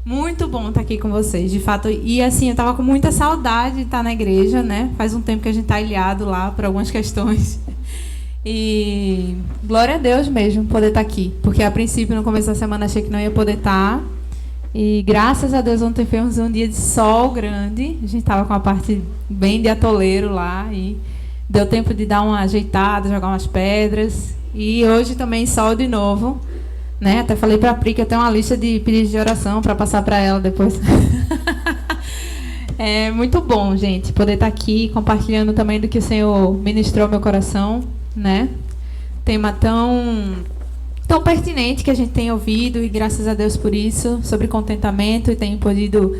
Muito bom estar aqui com vocês, de fato. E assim, eu estava com muita saudade de estar na igreja, né? Faz um tempo que a gente está ilhado lá por algumas questões. E glória a Deus mesmo poder estar aqui, porque a princípio, no começo da semana, achei que não ia poder estar. E graças a Deus, ontem foi um dia de sol grande. A gente estava com a parte bem de atoleiro lá e deu tempo de dar uma ajeitada, jogar umas pedras. E hoje também sol de novo. Né? Até falei para a Pri que eu tenho uma lista de pedidos de oração para passar para ela depois. É muito bom, gente, poder estar aqui compartilhando também do que o Senhor ministrou ao meu coração, né? Tema tão pertinente que a gente tem ouvido, e graças a Deus por isso, sobre contentamento, e tem podido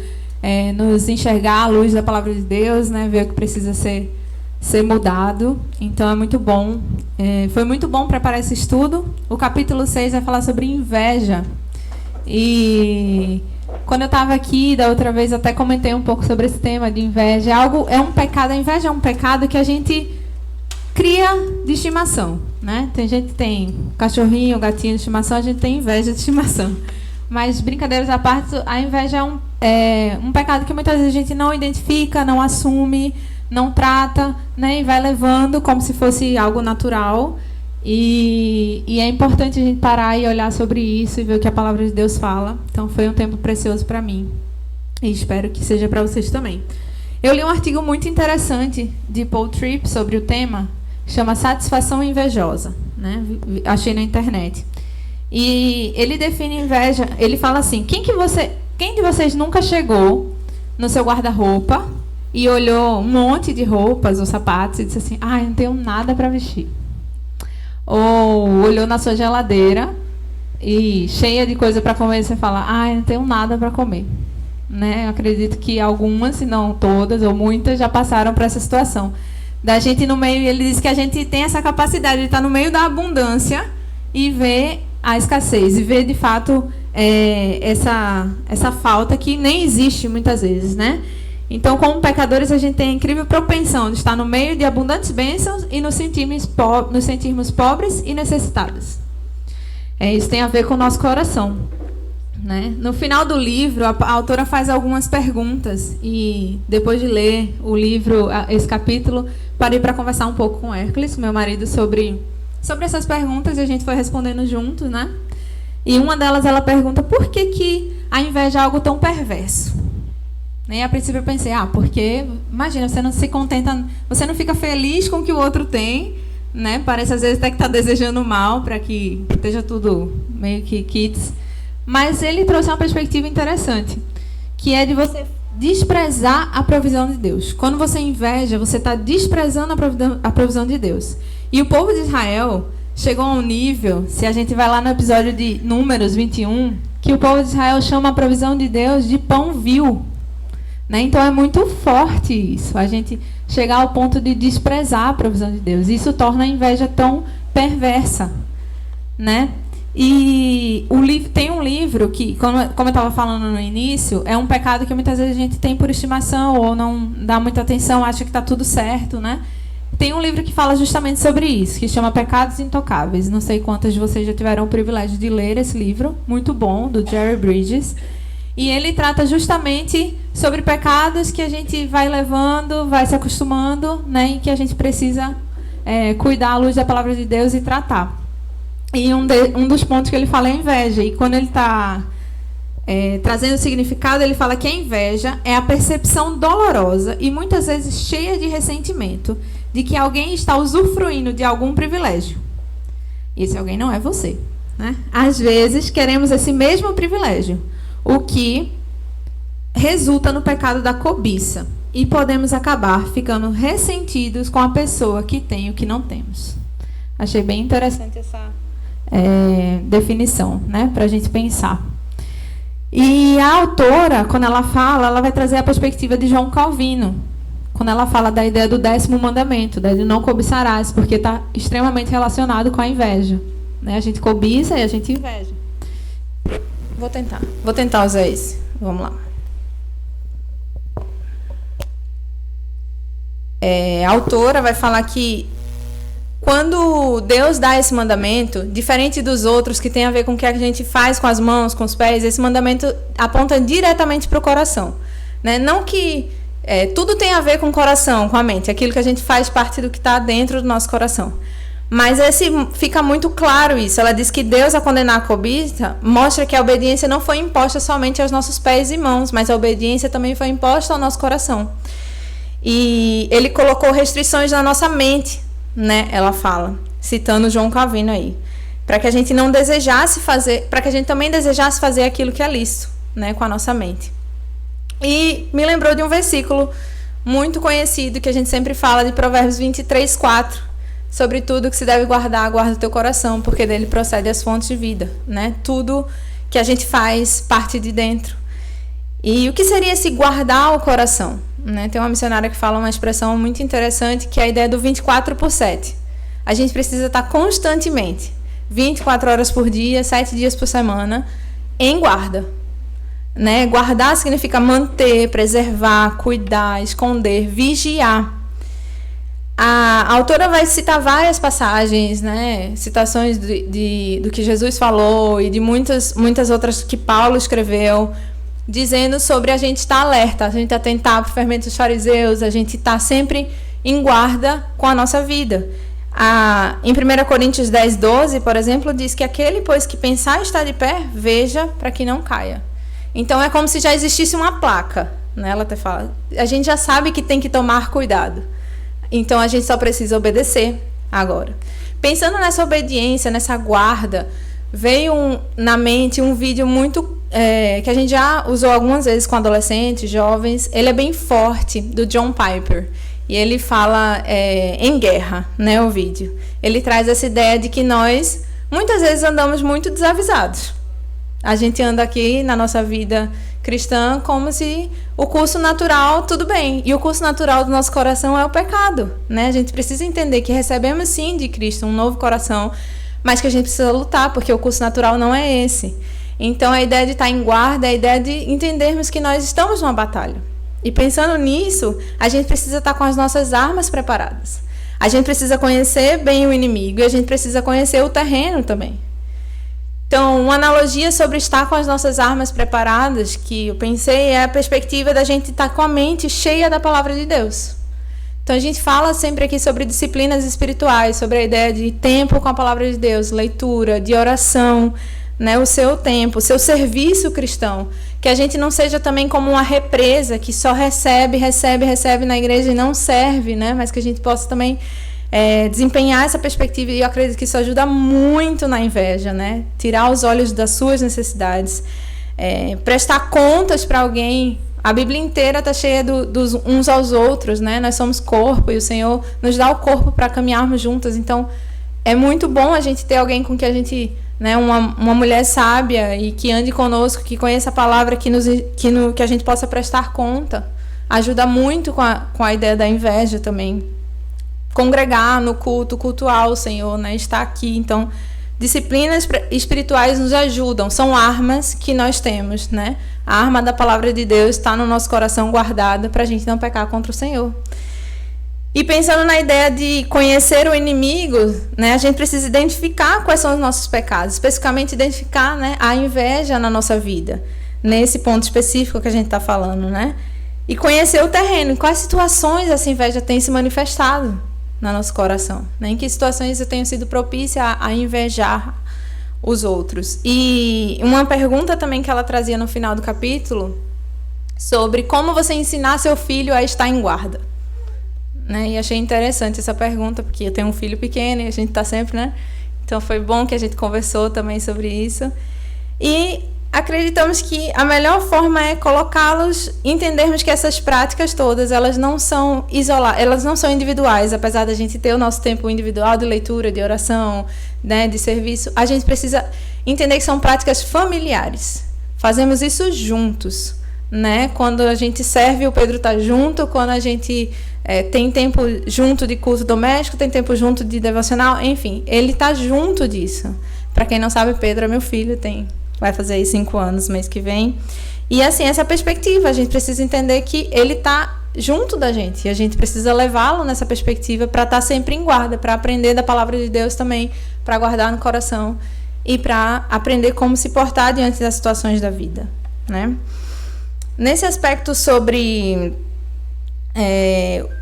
nos enxergar à luz da palavra de Deus, né? Ver o que precisa ser mudado. Então é muito bom. Foi muito bom preparar esse estudo. O capítulo 6 vai falar sobre inveja. E quando eu estava aqui da outra vez, até comentei um pouco sobre esse tema de inveja. É um pecado. A inveja é um pecado que a gente cria de estimação, né? Tem gente que tem cachorrinho, gatinho de estimação, a gente tem inveja de estimação. Mas, brincadeiras à parte, a inveja é um pecado que muitas vezes a gente não identifica, não assume, não trata, né, e vai levando como se fosse algo natural. E é importante a gente parar e olhar sobre isso e ver o que a palavra de Deus fala. Então foi um tempo precioso para mim. E espero que seja para vocês também. Eu li um artigo muito interessante de Paul Tripp sobre o tema, chama Satisfação Invejosa, né? Achei na internet. E ele define inveja, ele fala assim: quem de vocês nunca chegou no seu guarda-roupa e olhou um monte de roupas ou sapatos e disse assim: eu não tenho nada para vestir? Ou olhou na sua geladeira e cheia de coisa para comer e você fala: eu não tenho nada para comer, né? Eu acredito que algumas, se não todas ou muitas, já passaram por essa situação da gente no meio. Ele diz que a gente tem essa capacidade de estar no meio da abundância e ver a escassez, e ver de fato essa falta que nem existe muitas vezes, né? Então, como pecadores, a gente tem a incrível propensão de estar no meio de abundantes bênçãos e nos sentirmos pobres e necessitados. Isso tem a ver com o nosso coração, né? No final do livro, a autora faz algumas perguntas, e depois de ler o livro, esse capítulo, parei para conversar um pouco com Hércules, meu marido, sobre essas perguntas, e a gente foi respondendo junto, né? E uma delas, ela pergunta por que a inveja é algo tão perverso. E a princípio eu pensei, porque, imagina, você não se contenta, você não fica feliz com o que o outro tem, né? Parece às vezes até que está desejando mal para que esteja tudo meio que kits. Mas ele trouxe uma perspectiva interessante, que é de você desprezar a provisão de Deus. Quando você inveja, você está desprezando a provisão de Deus. E o povo de Israel chegou a um nível, se a gente vai lá no episódio de Números 21, que o povo de Israel chama a provisão de Deus de pão vil. Né? Então é muito forte isso, a gente chegar ao ponto de desprezar a provisão de Deus. Isso torna a inveja tão perversa, né? E tem um livro que, como eu estava falando no início, é um pecado que muitas vezes a gente tem por estimação ou não dá muita atenção, acha que está tudo certo, né? Tem um livro que fala justamente sobre isso, que chama Pecados Intocáveis. Não sei quantas de vocês já tiveram o privilégio de ler esse livro, muito bom, do Jerry Bridges. E ele trata justamente sobre pecados que a gente vai levando, vai se acostumando, né, e que a gente precisa cuidar à luz da palavra de Deus e tratar. E um dos pontos que ele fala é a inveja. E quando ele está trazendo o significado, ele fala que a inveja é a percepção dolorosa e muitas vezes cheia de ressentimento de que alguém está usufruindo de algum privilégio. E esse alguém não é você, né? Às vezes queremos esse mesmo privilégio, o que resulta no pecado da cobiça. E podemos acabar ficando ressentidos com a pessoa que tem o que não temos. Achei bem interessante essa definição, né, para a gente pensar. E a autora, quando ela fala, ela vai trazer a perspectiva de João Calvino, quando ela fala da ideia do 10º mandamento, da de não cobiçarás, porque está extremamente relacionado com a inveja. Né? A gente cobiça e a gente inveja. Vou tentar usar esse. Vamos lá. A autora vai falar que quando Deus dá esse mandamento, diferente dos outros que tem a ver com o que a gente faz com as mãos, com os pés, esse mandamento aponta diretamente para o coração, né? Não que tudo tem a ver com o coração, com a mente, aquilo que a gente faz parte do que está dentro do nosso coração. Mas fica muito claro isso. Ela diz que Deus, a condenar a cobiça, mostra que a obediência não foi imposta somente aos nossos pés e mãos, mas a obediência também foi imposta ao nosso coração. E ele colocou restrições na nossa mente, né? Ela fala, citando João Calvino aí, para que a gente não desejasse fazer, para que a gente também desejasse fazer aquilo que é lícito, né, com a nossa mente. E me lembrou de um versículo muito conhecido que a gente sempre fala, de Provérbios 23:4, sobre tudo que se deve guardar, guarda o teu coração, porque dele procede as fontes de vida, né? Tudo que a gente faz parte de dentro. E o que seria esse guardar o coração? Né? Tem uma missionária que fala uma expressão muito interessante, que é a ideia do 24/7. A gente precisa estar constantemente, 24 horas por dia, 7 dias por semana, em guarda. Né? Guardar significa manter, preservar, cuidar, esconder, vigiar. A autora vai citar várias passagens, né? Citações do que Jesus falou e de muitas outras que Paulo escreveu, dizendo sobre a gente estar alerta, a gente atentar para o fermento dos fariseus, a gente estar sempre em guarda com a nossa vida. Em 1 Coríntios 10:12, por exemplo, diz que aquele, pois, que pensar estar de pé, veja para que não caia. Então é como se já existisse uma placa, né? Ela até fala, a gente já sabe que tem que tomar cuidado. Então a gente só precisa obedecer agora. Pensando nessa obediência, nessa guarda, veio na mente um vídeo muito que a gente já usou algumas vezes com adolescentes, jovens. Ele é bem forte, do John Piper. E ele fala em guerra, né, o vídeo. Ele traz essa ideia de que nós, muitas vezes, andamos muito desavisados. A gente anda aqui na nossa vida cristã como se o curso natural, tudo bem. E o curso natural do nosso coração é o pecado, né? A gente precisa entender que recebemos sim de Cristo um novo coração, mas que a gente precisa lutar, porque o curso natural não é esse. Então a ideia de estar em guarda é a ideia de entendermos que nós estamos numa batalha. E pensando nisso, a gente precisa estar com as nossas armas preparadas. A gente precisa conhecer bem o inimigo e a gente precisa conhecer o terreno também. Então, uma analogia sobre estar com as nossas armas preparadas, que eu pensei, é a perspectiva da gente estar com a mente cheia da palavra de Deus. Então, a gente fala sempre aqui sobre disciplinas espirituais, sobre a ideia de tempo com a palavra de Deus, leitura, de oração, né, o seu tempo, o seu serviço cristão. Que a gente não seja também como uma represa que só recebe na igreja e não serve, né, mas que a gente possa também desempenhar essa perspectiva, e eu acredito que isso ajuda muito na inveja, né? Tirar os olhos das suas necessidades, prestar contas para alguém. A Bíblia inteira está cheia dos uns aos outros, né? Nós somos corpo e o Senhor nos dá o corpo para caminharmos juntas. Então é muito bom a gente ter alguém com que a gente, né, uma mulher sábia e que ande conosco, que conheça a palavra, que a gente possa prestar conta. Ajuda muito com a ideia da inveja também. Congregar no culto, cultuar o Senhor, né? Estar aqui. Então, disciplinas espirituais nos ajudam, são armas que nós temos, né? A arma da palavra de Deus está no nosso coração guardada para a gente não pecar contra o Senhor. E pensando na ideia de conhecer o inimigo, né? A gente precisa identificar quais são os nossos pecados, especificamente identificar, né, a inveja na nossa vida, nesse ponto específico que a gente está falando, né? E conhecer o terreno, em quais situações essa inveja tem se manifestado no nosso coração, né? Em que situações eu tenho sido propícia a invejar os outros. E uma pergunta também que ela trazia no final do capítulo, sobre como você ensinar seu filho a estar em guarda, né? E achei interessante essa pergunta, porque eu tenho um filho pequeno e a gente está sempre, né? Então foi bom que a gente conversou também sobre isso. E acreditamos que a melhor forma é colocá-los, entendermos que essas práticas todas, elas não são isoladas, elas não são individuais, apesar da gente ter o nosso tempo individual de leitura, de oração, né, de serviço. A gente precisa entender que são práticas familiares. Fazemos isso juntos, né? Quando a gente serve, o Pedro está junto. Quando a gente tem tempo junto de culto doméstico, tem tempo junto de devocional, enfim, ele está junto disso. Para quem não sabe, Pedro é meu filho, vai fazer aí 5 anos mês que vem. E assim, essa perspectiva, a gente precisa entender que ele está junto da gente. E a gente precisa levá-lo nessa perspectiva para estar sempre em guarda, para aprender da palavra de Deus também, para guardar no coração e para aprender como se portar diante das situações da vida, né? Nesse aspecto sobre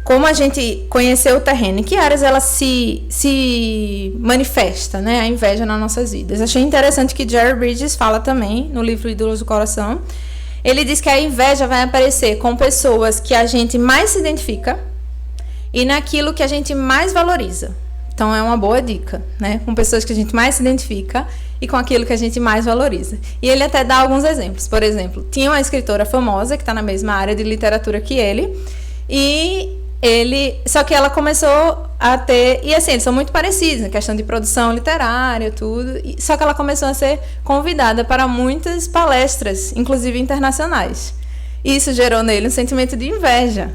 como a gente conhecer o terreno, em que áreas ela se manifesta, né, a inveja nas nossas vidas. Achei interessante que Jerry Bridges fala também no livro Ídolos do Coração. Ele diz que a inveja vai aparecer com pessoas que a gente mais se identifica e naquilo que a gente mais valoriza. Então é uma boa dica, né? Com pessoas que a gente mais se identifica e com aquilo que a gente mais valoriza. E ele até dá alguns exemplos. Por exemplo, tinha uma escritora famosa que está na mesma área de literatura que ele, só que ela começou a ter, e assim, eles são muito parecidos na questão de produção literária, tudo, só que ela começou a ser convidada para muitas palestras, inclusive internacionais. E isso gerou nele um sentimento de inveja.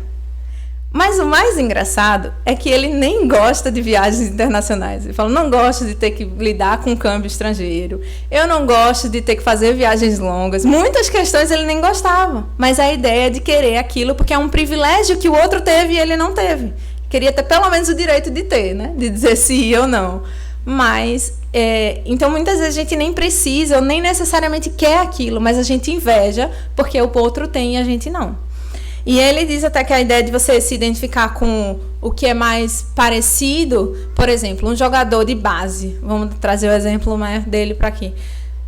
Mas o mais engraçado é que ele nem gosta de viagens internacionais. Ele fala, não gosto de ter que lidar com câmbio estrangeiro. Eu não gosto de ter que fazer viagens longas. Muitas questões ele nem gostava. Mas a ideia de querer aquilo, porque é um privilégio que o outro teve e ele não teve. Queria ter pelo menos o direito de ter, né? De dizer sim ou não. Mas, então muitas vezes a gente nem precisa ou nem necessariamente quer aquilo, mas a gente inveja porque o outro tem e a gente não. E ele diz até que a ideia de você se identificar com o que é mais parecido, por exemplo, um jogador de base, vamos trazer o exemplo dele para aqui.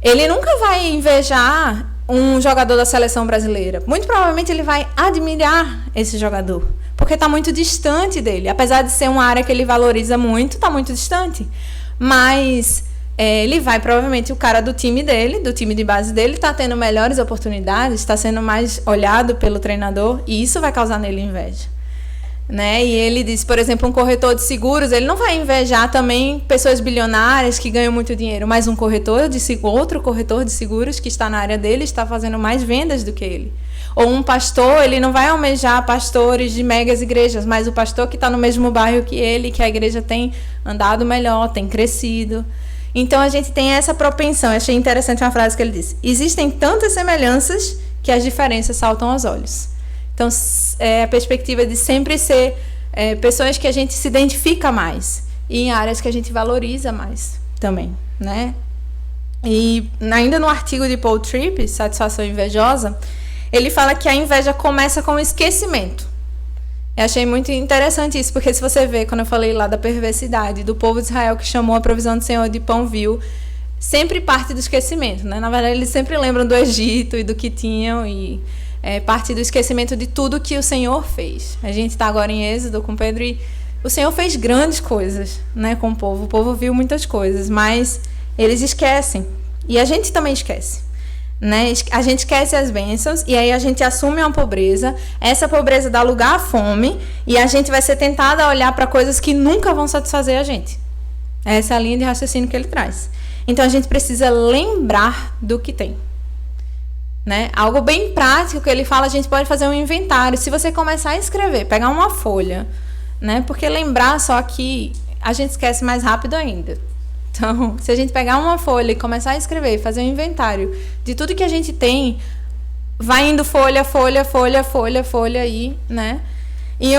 Ele nunca vai invejar um jogador da seleção brasileira. Muito provavelmente ele vai admirar esse jogador, porque está muito distante dele. Apesar de ser uma área que ele valoriza muito, está muito distante. Mas ele vai, provavelmente, o cara do time dele, do time de base dele, está tendo melhores oportunidades, está sendo mais olhado pelo treinador, e isso vai causar nele inveja, né? E ele diz, por exemplo, um corretor de seguros, ele não vai invejar também pessoas bilionárias que ganham muito dinheiro, mas outro corretor de seguros que está na área dele, está fazendo mais vendas do que ele. Ou um pastor, ele não vai almejar pastores de megas igrejas, mas o pastor que está no mesmo bairro que ele, que a igreja tem andado melhor, tem crescido. Então, a gente tem essa propensão. Eu achei interessante uma frase que ele disse. Existem tantas semelhanças que as diferenças saltam aos olhos. Então, a perspectiva de sempre ser pessoas que a gente se identifica mais e em áreas que a gente valoriza mais também, né? E ainda no artigo de Paul Tripp, Satisfação Invejosa, ele fala que a inveja começa com o esquecimento. Eu achei muito interessante isso, porque se você vê, quando eu falei lá da perversidade do povo de Israel que chamou a provisão do Senhor de pão vil, sempre parte do esquecimento, né? Na verdade, eles sempre lembram do Egito e do que tinham, e parte do esquecimento de tudo que o Senhor fez. A gente está agora em Êxodo com Pedro e o Senhor fez grandes coisas, né, com o povo viu muitas coisas, mas eles esquecem, e a gente também esquece. Né? A gente esquece as bênçãos e aí a gente assume uma pobreza, essa pobreza dá lugar à fome e a gente vai ser tentada a olhar para coisas que nunca vão satisfazer a gente. Essa é a linha de raciocínio que ele traz. Então a gente precisa lembrar do que tem, né? Algo bem prático que ele fala, a gente pode fazer um inventário. Se você começar a escrever, pegar uma folha, né? Porque lembrar só que a gente esquece mais rápido ainda. Então, se a gente pegar uma folha e começar a escrever, fazer um inventário de tudo que a gente tem, vai indo folha aí, né? E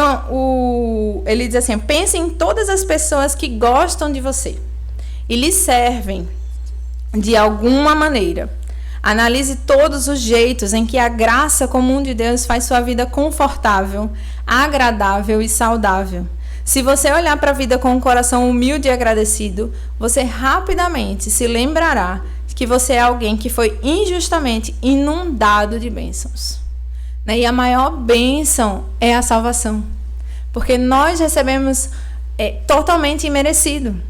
ele diz assim, pense em todas as pessoas que gostam de você e lhe servem de alguma maneira. Analise todos os jeitos em que a graça comum de Deus faz sua vida confortável, agradável e saudável. Se você olhar para a vida com um coração humilde e agradecido, você rapidamente se lembrará que você é alguém que foi injustamente inundado de bênçãos. E a maior bênção é a salvação, porque nós recebemos totalmente imerecido.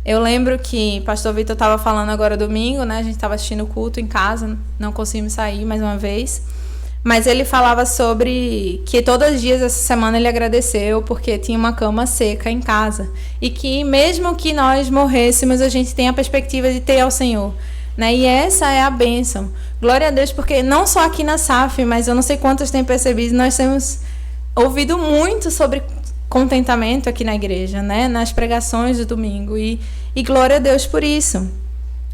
Eu lembro que o pastor Vitor estava falando agora domingo, né? A gente estava assistindo o culto em casa, não conseguimos sair mais uma vez. Mas ele falava sobre que todos os dias essa semana ele agradeceu porque tinha uma cama seca em casa. E que mesmo que nós morrêssemos, a gente tem a perspectiva de ter ao Senhor, né? E essa é a bênção. Glória a Deus, porque não só aqui na SAF, mas eu não sei quantos têm percebido, nós temos ouvido muito sobre contentamento aqui na igreja, né? Nas pregações do domingo. E glória a Deus por isso.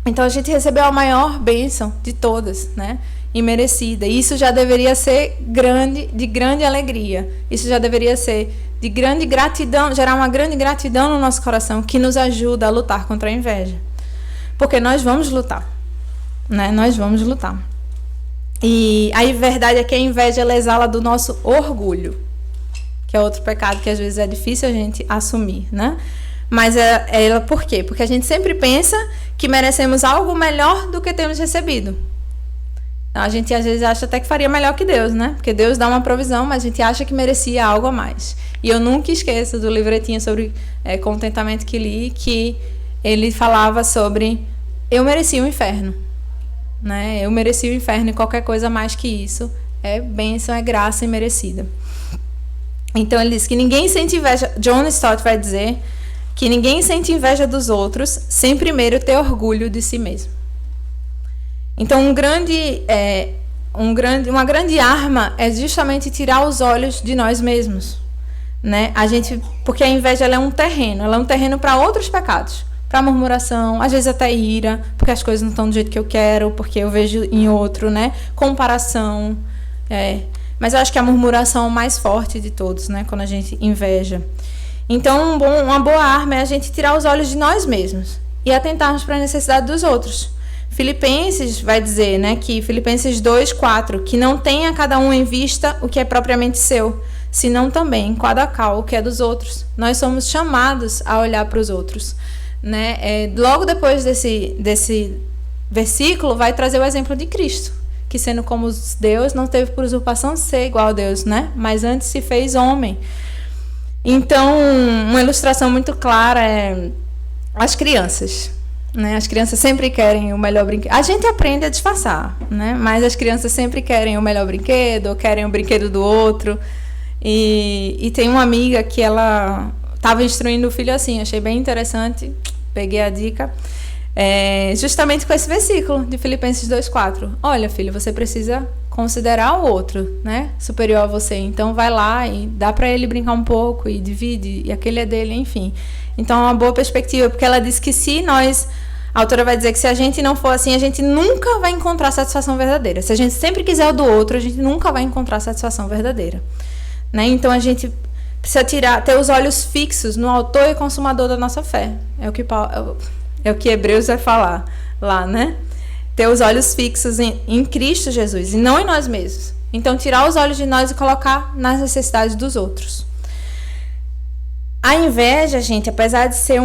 Então a gente recebeu a maior bênção de todas, né? imerecida. E isso já deveria ser de grande alegria. Isso já deveria ser de grande gratidão, gerar uma grande gratidão no nosso coração, que nos ajuda a lutar contra a inveja. Porque nós vamos lutar, né? Nós vamos lutar. E a verdade é que a inveja, ela exala do nosso orgulho, que é outro pecado que às vezes é difícil a gente assumir, né? Mas ela por quê? Porque a gente sempre pensa que merecemos algo melhor do que temos recebido. A gente às vezes acha até que faria melhor que Deus, né? Porque Deus dá uma provisão, mas a gente acha que merecia algo a mais. E eu nunca esqueço do livretinho sobre contentamento que li, que ele falava sobre eu merecia o inferno, né? Eu merecia o inferno, e qualquer coisa mais que isso é bênção, é graça imerecida. Então ele diz que ninguém sente inveja. John Stott vai dizer que ninguém sente inveja dos outros sem primeiro ter orgulho de si mesmo. Então uma grande arma é justamente tirar os olhos de nós mesmos, né? Porque a inveja, ela é um terreno para outros pecados, para murmuração, às vezes até ira, porque as coisas não estão do jeito que eu quero, porque eu vejo em outro, né? Comparação, mas eu acho que a murmuração é o mais forte de todos, né? Quando a gente inveja. Então, uma boa arma é a gente tirar os olhos de nós mesmos e atentarmos para a necessidade dos outros. Filipenses vai dizer, né, que Filipenses 2:4, que não tenha cada um em vista o que é propriamente seu, senão também, cada qual, o que é dos outros. Nós somos chamados a olhar para os outros, né? Logo depois desse versículo, vai trazer o exemplo de Cristo, que sendo como Deus, não teve por usurpação ser igual a Deus, né? Mas antes se fez homem. Então, uma ilustração muito clara é as crianças, né? As crianças sempre querem o melhor brinquedo. A gente aprende a disfarçar, né? Mas as crianças sempre querem o melhor brinquedo, ou querem o brinquedo do outro. E tem uma amiga que ela estava instruindo o filho assim, achei bem interessante, peguei a dica, justamente com esse versículo de Filipenses 2:4. Olha, filho, você precisa considerar o outro, né, superior a você. Então vai lá e dá para ele brincar um pouco e divide, e aquele é dele, enfim. Então é uma boa perspectiva, porque ela diz que a autora vai dizer que se a gente não for assim, a gente nunca vai encontrar satisfação verdadeira. Se a gente sempre quiser o do outro, a gente nunca vai encontrar satisfação verdadeira, né? Então a gente precisa ter os olhos fixos no autor e consumador da nossa fé. É o que Hebreus vai falar lá, né? Ter os olhos fixos em Cristo Jesus e não em nós mesmos. Então, tirar os olhos de nós e colocar nas necessidades dos outros. A inveja, gente, apesar de ser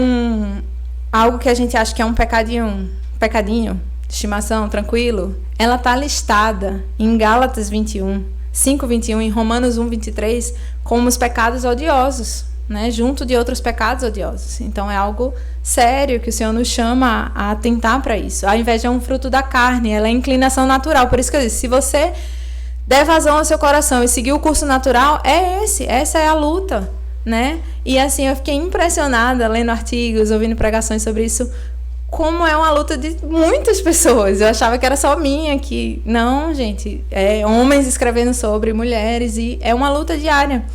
algo que a gente acha que é um pecadinho de estimação, tranquilo, ela está listada em Gálatas 5:21, em Romanos 1:23, como os pecados odiosos, né, junto de outros pecados odiosos. Então é algo sério que o Senhor nos chama a atentar para isso. A inveja é um fruto da carne, ela é inclinação natural. Por isso que eu disse, se você der vazão ao seu coração e seguir o curso natural, essa é a luta, né? E assim, eu fiquei impressionada lendo artigos, ouvindo pregações sobre isso, como é uma luta de muitas pessoas. Eu achava que era só minha, que não, gente, homens escrevendo sobre mulheres, e é uma luta diária,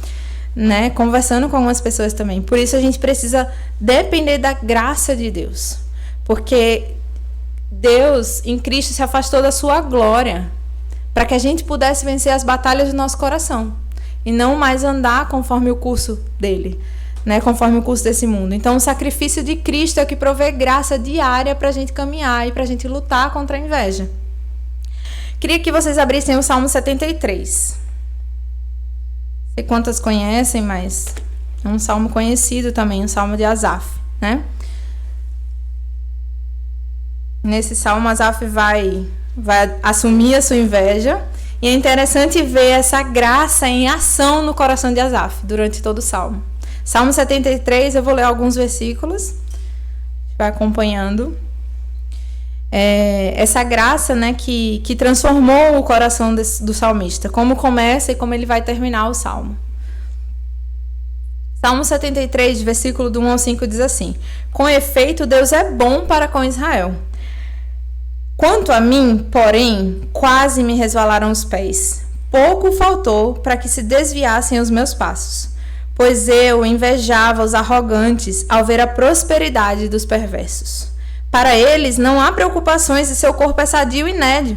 né? Conversando com algumas pessoas também. Por isso a gente precisa depender da graça de Deus, porque Deus em Cristo se afastou da sua glória para que a gente pudesse vencer as batalhas do nosso coração e não mais andar conforme o curso dele, né? Conforme o curso desse mundo. Então o sacrifício de Cristo é o que provê graça diária para a gente caminhar e para a gente lutar contra a inveja. Queria que vocês abrissem o Salmo 73. Não sei quantas conhecem, mas é um salmo conhecido também, um salmo de Asaf, né? Nesse salmo, Asaf vai assumir a sua inveja, e é interessante ver essa graça em ação no coração de Asaf durante todo o salmo. Salmo 73, eu vou ler alguns versículos, vai acompanhando. Essa graça, né, que transformou o coração do salmista, como começa e como ele vai terminar o salmo. Salmo 73, versículo do 1 ao 5 diz assim: Com efeito, Deus é bom para com Israel. Quanto a mim, porém, quase me resvalaram os pés. Pouco faltou para que se desviassem os meus passos, pois eu invejava os arrogantes ao ver a prosperidade dos perversos. Para eles não há preocupações e seu corpo é sadio e nédio.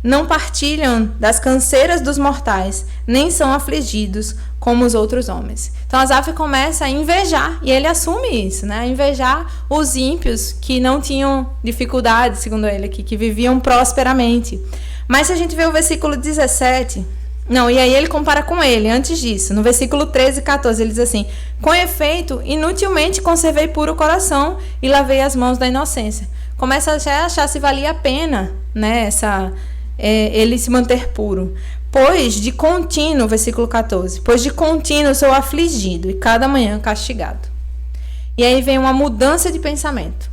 não partilham das canseiras dos mortais, nem são afligidos como os outros homens. Então Asaf começa a invejar, e ele assume isso, né? A invejar os ímpios que não tinham dificuldade, segundo ele aqui, que viviam prosperamente. Mas se a gente vê o versículo 17... Não, e aí ele compara com ele, antes disso. No versículo 13 e 14, ele diz assim: com efeito, inutilmente conservei puro o coração e lavei as mãos da inocência. Começa a achar se valia a pena, né, ele se manter puro. Pois de contínuo, versículo 14, pois de contínuo sou afligido e cada manhã castigado. E aí vem uma mudança de pensamento.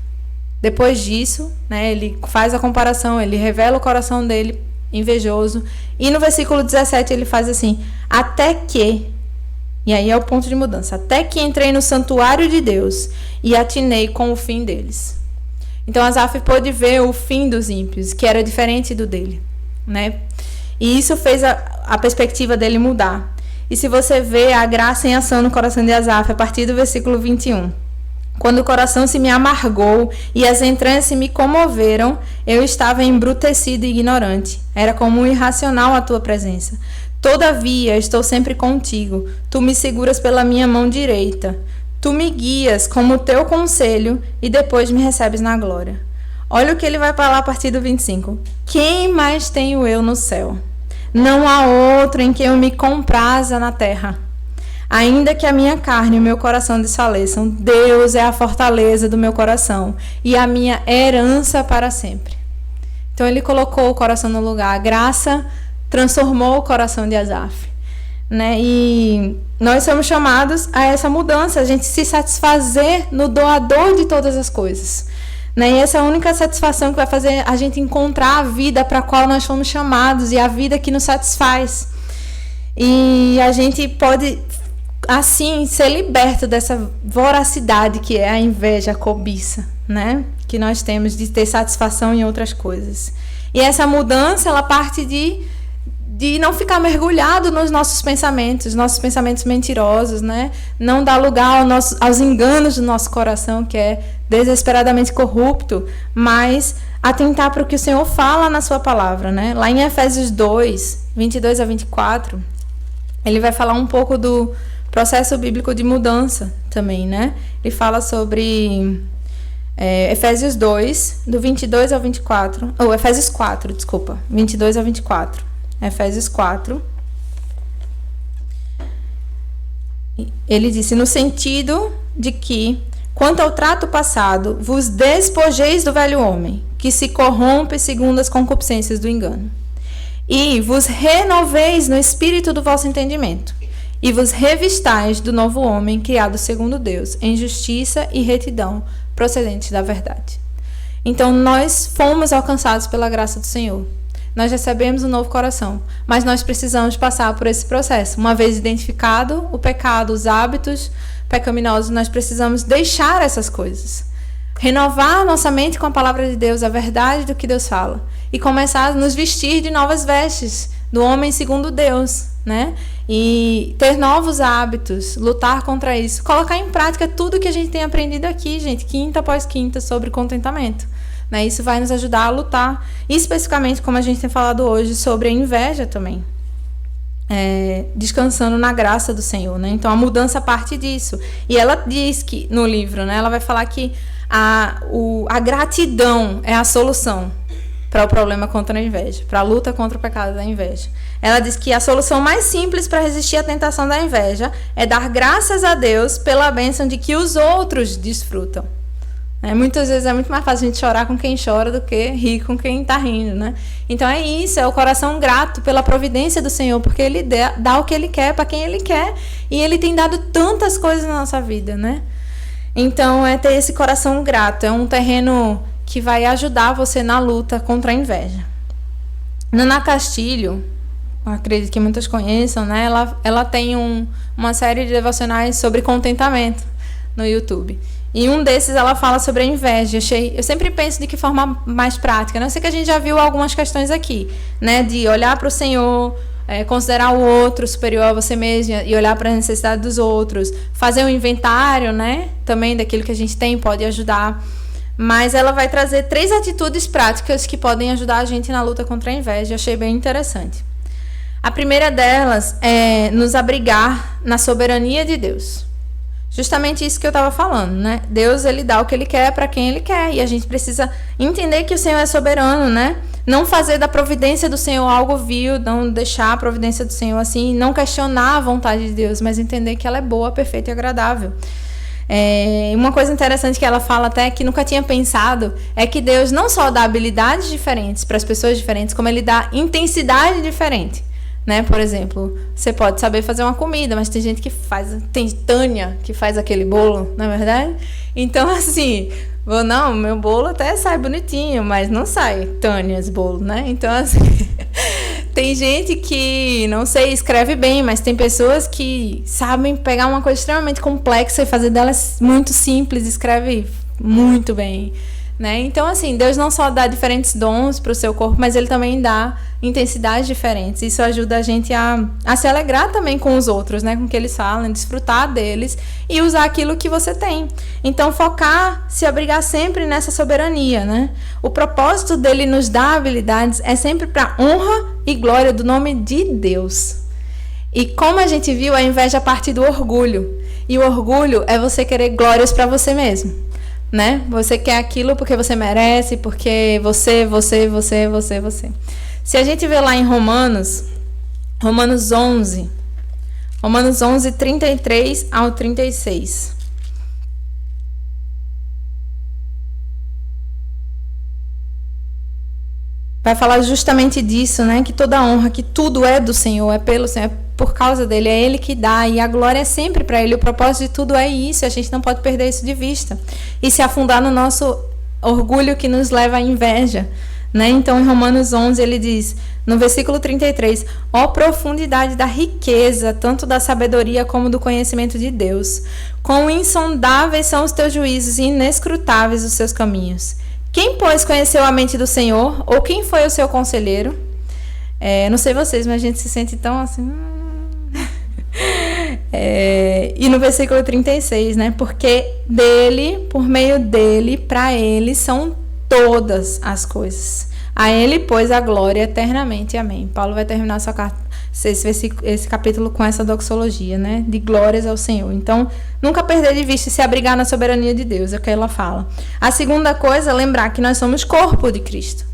Depois disso, né, ele faz a comparação, ele revela o coração dele invejoso. E no versículo 17 ele faz assim: até que, e aí é o ponto de mudança, até que entrei no santuário de Deus e atinei com o fim deles. Então Asaf pôde ver o fim dos ímpios, que era diferente do dele, né? E isso fez a perspectiva dele mudar. E se você vê a graça em ação no coração de Asaf, a partir do versículo 21, quando o coração se me amargou e as entranhas se me comoveram, eu estava embrutecido e ignorante. Era como um irracional a tua presença. Todavia, estou sempre contigo. Tu me seguras pela minha mão direita. Tu me guias como teu conselho e depois me recebes na glória. Olha o que ele vai falar a partir do 25. Quem mais tenho eu no céu? Não há outro em quem eu me compraza na terra. Ainda que a minha carne e o meu coração desfaleçam, Deus é a fortaleza do meu coração e a minha herança para sempre. Então ele colocou o coração no lugar. A graça transformou o coração de Asaf, né? E nós somos chamados a essa mudança, a gente se satisfazer no doador de todas as coisas, né? E essa é a única satisfação que vai fazer a gente encontrar a vida para a qual nós fomos chamados e a vida que nos satisfaz. E a gente pode assim ser liberto dessa voracidade que é a inveja, a cobiça, né? Que nós temos de ter satisfação em outras coisas. E essa mudança, ela parte de não ficar mergulhado nos nossos pensamentos mentirosos, né? Não dar lugar aos enganos do nosso coração, que é desesperadamente corrupto, mas atentar para o que o Senhor fala na sua palavra, né? Lá em Efésios 2, 22 a 24, ele vai falar um pouco do processo bíblico de mudança também, né? Ele fala sobre Efésios 2, do 22 ao 24. Ou Efésios 4, desculpa. 22 ao 24. Efésios 4. Ele disse: no sentido de que, quanto ao trato passado, vos despojeis do velho homem, que se corrompe segundo as concupiscências do engano, e vos renoveis no espírito do vosso entendimento, e vos revistais do novo homem, criado segundo Deus, em justiça e retidão, procedentes da verdade. Então, nós fomos alcançados pela graça do Senhor. Nós recebemos um novo coração, mas nós precisamos passar por esse processo. Uma vez identificado o pecado, os hábitos pecaminosos, nós precisamos deixar essas coisas. Renovar nossa mente com a palavra de Deus, a verdade do que Deus fala. E começar a nos vestir de novas vestes, do homem segundo Deus, né? E ter novos hábitos, lutar contra isso, colocar em prática tudo que a gente tem aprendido aqui, gente, quinta após quinta, sobre contentamento, né? Isso vai nos ajudar a lutar, e especificamente, como a gente tem falado hoje, sobre a inveja também, descansando na graça do Senhor, né? Então a mudança parte disso. E ela diz que no livro, né, ela vai falar que a gratidão é a solução para o problema contra a inveja, para a luta contra o pecado da inveja. Ela diz que a solução mais simples para resistir à tentação da inveja é dar graças a Deus pela bênção de que os outros desfrutam. Muitas vezes é muito mais fácil a gente chorar com quem chora do que rir com quem está rindo, né? Então é isso, é o coração grato pela providência do Senhor, porque Ele dá o que Ele quer para quem Ele quer, e Ele tem dado tantas coisas na nossa vida, né? Então é ter esse coração grato, é um terreno que vai ajudar você na luta contra a inveja. Naná Castilho, acredito que muitos conheçam, né? Ela tem uma série de devocionais sobre contentamento no YouTube. E um desses ela fala sobre a inveja. Eu sempre penso de que forma mais prática. Não sei que a gente já viu algumas questões aqui, né? De olhar para o Senhor, considerar o outro superior a você mesmo e olhar para a necessidade dos outros. Fazer um inventário, né? Também daquilo que a gente tem pode ajudar. Mas ela vai trazer 3 atitudes práticas que podem ajudar a gente na luta contra a inveja. Eu achei bem interessante. A primeira delas é nos abrigar na soberania de Deus. Justamente isso que eu estava falando, né? Deus, ele dá o que ele quer para quem ele quer. E a gente precisa entender que o Senhor é soberano, né? Não fazer da providência do Senhor algo vil, não deixar a providência do Senhor assim, não questionar a vontade de Deus, mas entender que ela é boa, perfeita e agradável. Uma coisa interessante que ela fala até que nunca tinha pensado é que Deus não só dá habilidades diferentes para as pessoas diferentes, como ele dá intensidade diferente, né? Por exemplo, você pode saber fazer uma comida, mas tem gente que faz, tem Tânia que faz aquele bolo, não é verdade? Então assim, não, meu bolo até sai bonitinho, mas não sai Tânia's bolo, né? Então assim, tem gente que, não sei, escreve bem, mas tem pessoas que sabem pegar uma coisa extremamente complexa e fazer delas muito simples, escreve muito bem, né? Então, assim, Deus não só dá diferentes dons para o seu corpo, mas ele também dá intensidades diferentes. Isso ajuda a gente a se alegrar também com os outros, né? Com o que eles falam, desfrutar deles e usar aquilo que você tem. Então, focar, se abrigar sempre nessa soberania, né? O propósito dele nos dar habilidades é sempre para honra e glória do nome de Deus. E como a gente viu, a inveja parte do orgulho. E o orgulho é você querer glórias para você mesmo, né? Você quer aquilo porque você merece, porque você. Se a gente vê lá em Romanos 11, 33 ao 36. Vai falar justamente disso, né? Que toda honra, que tudo é do Senhor, é pelo Senhor, é por causa dele, é ele que dá, e a glória é sempre para ele. O propósito de tudo é isso, a gente não pode perder isso de vista e se afundar no nosso orgulho que nos leva à inveja, né? Então, em Romanos 11, ele diz, no versículo 33, ó profundidade da riqueza, tanto da sabedoria como do conhecimento de Deus. Quão insondáveis são os teus juízos e inescrutáveis os seus caminhos. Quem, pois, conheceu a mente do Senhor? Ou quem foi o seu conselheiro? Não sei vocês, mas a gente se sente tão assim... E no versículo 36, né? Porque dele, por meio dele, para ele são todas as coisas. A ele, pois, a glória eternamente. Amém. Paulo vai terminar sua carta, esse capítulo com essa doxologia, né? De glórias ao Senhor. Então, nunca perder de vista e se abrigar na soberania de Deus, é o que ela fala. A segunda coisa é lembrar que nós somos corpo de Cristo.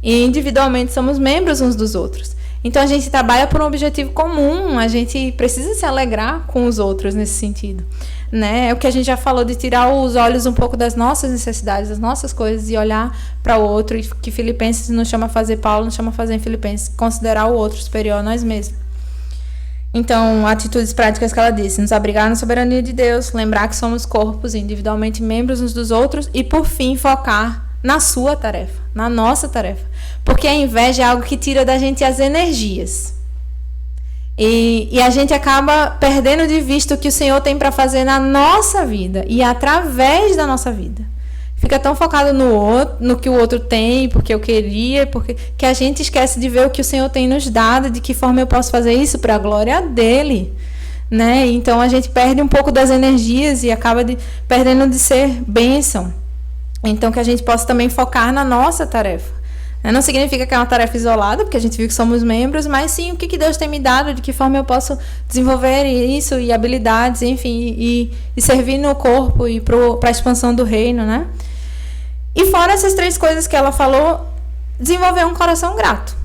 E individualmente somos membros uns dos outros. Então, a gente trabalha por um objetivo comum, a gente precisa se alegrar com os outros nesse sentido, né? É o que a gente já falou de tirar os olhos um pouco das nossas necessidades, das nossas coisas e olhar para o outro, e que Filipenses nos chama a fazer, Paulo nos chama a fazer em Filipenses, considerar o outro superior a nós mesmos. Então, atitudes práticas que ela disse, nos abrigar na soberania de Deus, lembrar que somos corpos individualmente membros uns dos outros e, por fim, focar na sua tarefa, na nossa tarefa. Porque a inveja é algo que tira da gente as energias. E a gente acaba perdendo de vista o que o Senhor tem para fazer na nossa vida e através da nossa vida. Fica tão focado no outro, no que o outro tem, porque eu queria, que a gente esquece de ver o que o Senhor tem nos dado, de que forma eu posso fazer isso para a glória dele, né? Então a gente perde um pouco das energias e acaba perdendo de ser bênção. Então, que a gente possa também focar na nossa tarefa. Não significa que é uma tarefa isolada, porque a gente viu que somos membros, mas sim o que Deus tem me dado, de que forma eu posso desenvolver isso e habilidades, enfim, e servir no corpo e para a expansão do reino, né? E fora essas 3 coisas que ela falou, desenvolver um coração grato,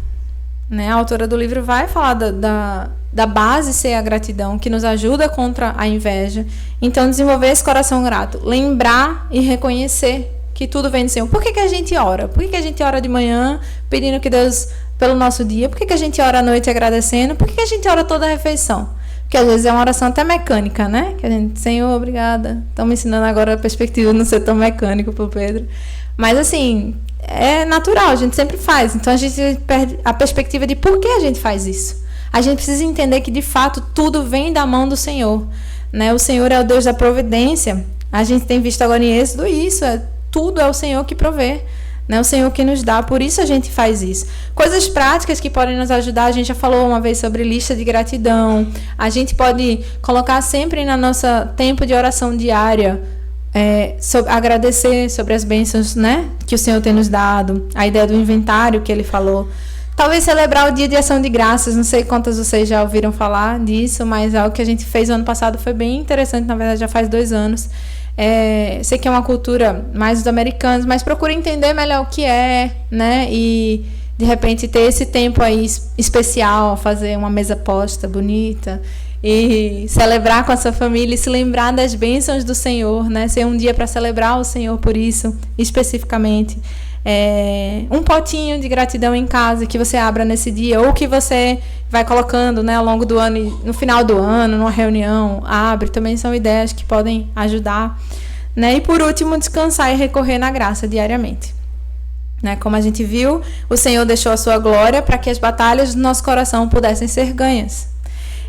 né? A autora do livro vai falar da base ser a gratidão, que nos ajuda contra a inveja. Então, desenvolver esse coração grato, lembrar e reconhecer que tudo vem do Senhor. Por que a gente ora? Por que a gente ora de manhã pedindo que Deus, pelo nosso dia? Por que a gente ora à noite agradecendo? Por que a gente ora toda a refeição? Porque às vezes é uma oração até mecânica, né? Que a gente, Senhor, obrigada. Estão me ensinando agora a perspectiva de não ser tão mecânico pro Pedro. Mas assim, é natural, a gente sempre faz. Então a gente perde a perspectiva de por que a gente faz isso. A gente precisa entender que de fato tudo vem da mão do Senhor, né? O Senhor é o Deus da providência. A gente tem visto agora em Êxodo isso, tudo é o Senhor que provê, né? O Senhor que nos dá, por isso a gente faz isso. Coisas práticas que podem nos ajudar, a gente já falou uma vez sobre lista de gratidão, a gente pode colocar sempre na nossa tempo de oração diária agradecer sobre as bênçãos, né, que o Senhor tem nos dado, a ideia do inventário que ele falou. Talvez celebrar o dia de ação de graças, não sei quantas vocês já ouviram falar disso, mas algo que a gente fez ano passado foi bem interessante, na verdade já faz 2 anos. Sei que é uma cultura mais dos americanos, mas procura entender melhor o que é, né, e de repente ter esse tempo aí especial, fazer uma mesa posta bonita e celebrar com a sua família e se lembrar das bênçãos do Senhor, né, ser um dia para celebrar o Senhor por isso, especificamente. Um potinho de gratidão em casa que você abra nesse dia, ou que você vai colocando, né, ao longo do ano, e no final do ano, numa reunião, abre, também são ideias que podem ajudar, né? E por último, descansar e recorrer na graça diariamente, né? Como a gente viu, o Senhor deixou a sua glória para que as batalhas do nosso coração pudessem ser ganhas.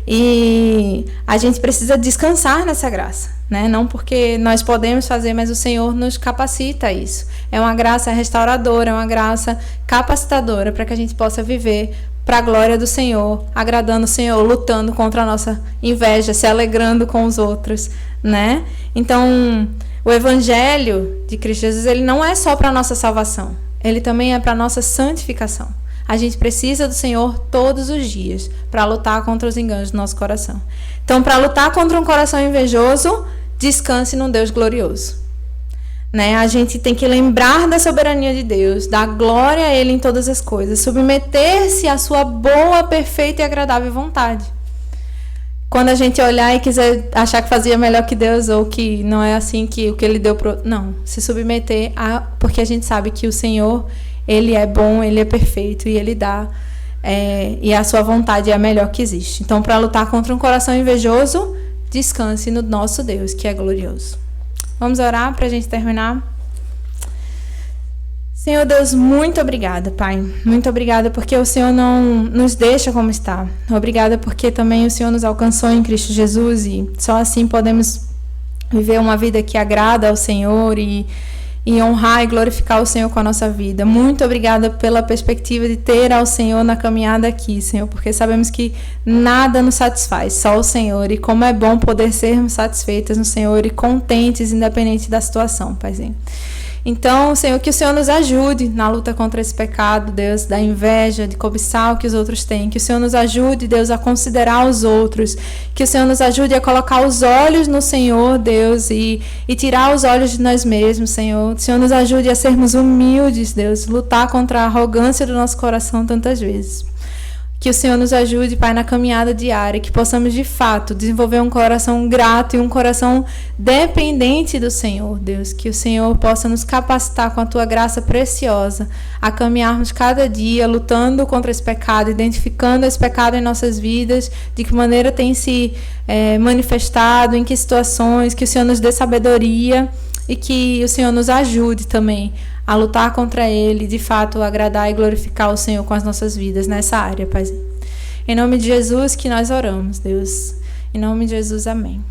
E a gente precisa descansar nessa graça, né? Não porque nós podemos fazer, mas o Senhor nos capacita a isso. É uma graça restauradora, é uma graça capacitadora para que a gente possa viver para a glória do Senhor, agradando o Senhor, lutando contra a nossa inveja, se alegrando com os outros, né? Então, o Evangelho de Cristo Jesus, ele não é só para a nossa salvação, ele também é para a nossa santificação. A gente precisa do Senhor todos os dias para lutar contra os enganos do nosso coração. Então, para lutar contra um coração invejoso, descanse num Deus glorioso, né? A gente tem que lembrar da soberania de Deus, dar glória a Ele em todas as coisas, submeter-se à sua boa, perfeita e agradável vontade. Quando a gente olhar e quiser achar que fazia melhor que Deus, ou que não é assim que o que Ele deu pro... Não, se submeter porque a gente sabe que o Senhor, Ele é bom, Ele é perfeito e Ele dá, e a sua vontade é a melhor que existe. Então, para lutar contra um coração invejoso, descanse no nosso Deus, que é glorioso. Vamos orar para a gente terminar? Senhor Deus, muito obrigada, Pai. Muito obrigada porque o Senhor não nos deixa como está. Obrigada porque também o Senhor nos alcançou em Cristo Jesus e só assim podemos viver uma vida que agrada ao Senhor e honrar e glorificar o Senhor com a nossa vida. Muito obrigada pela perspectiva de ter ao Senhor na caminhada aqui, Senhor, porque sabemos que nada nos satisfaz, só o Senhor. E como é bom poder sermos satisfeitas no Senhor e contentes, independente da situação, Paizinho. Então, Senhor, que o Senhor nos ajude na luta contra esse pecado, Deus, da inveja, de cobiçar o que os outros têm. Que o Senhor nos ajude, Deus, a considerar os outros. Que o Senhor nos ajude a colocar os olhos no Senhor, Deus, e tirar os olhos de nós mesmos, Senhor. Que o Senhor nos ajude a sermos humildes, Deus, lutar contra a arrogância do nosso coração tantas vezes. Que o Senhor nos ajude, Pai, na caminhada diária, que possamos de fato desenvolver um coração grato e um coração dependente do Senhor, Deus. Que o Senhor possa nos capacitar com a Tua graça preciosa a caminharmos cada dia lutando contra esse pecado, identificando esse pecado em nossas vidas, de que maneira tem se manifestado, em que situações, que o Senhor nos dê sabedoria e que o Senhor nos ajude também a lutar contra ele, de fato agradar e glorificar o Senhor com as nossas vidas nessa área, Pai. Em nome de Jesus que nós oramos, Deus. Em nome de Jesus, amém.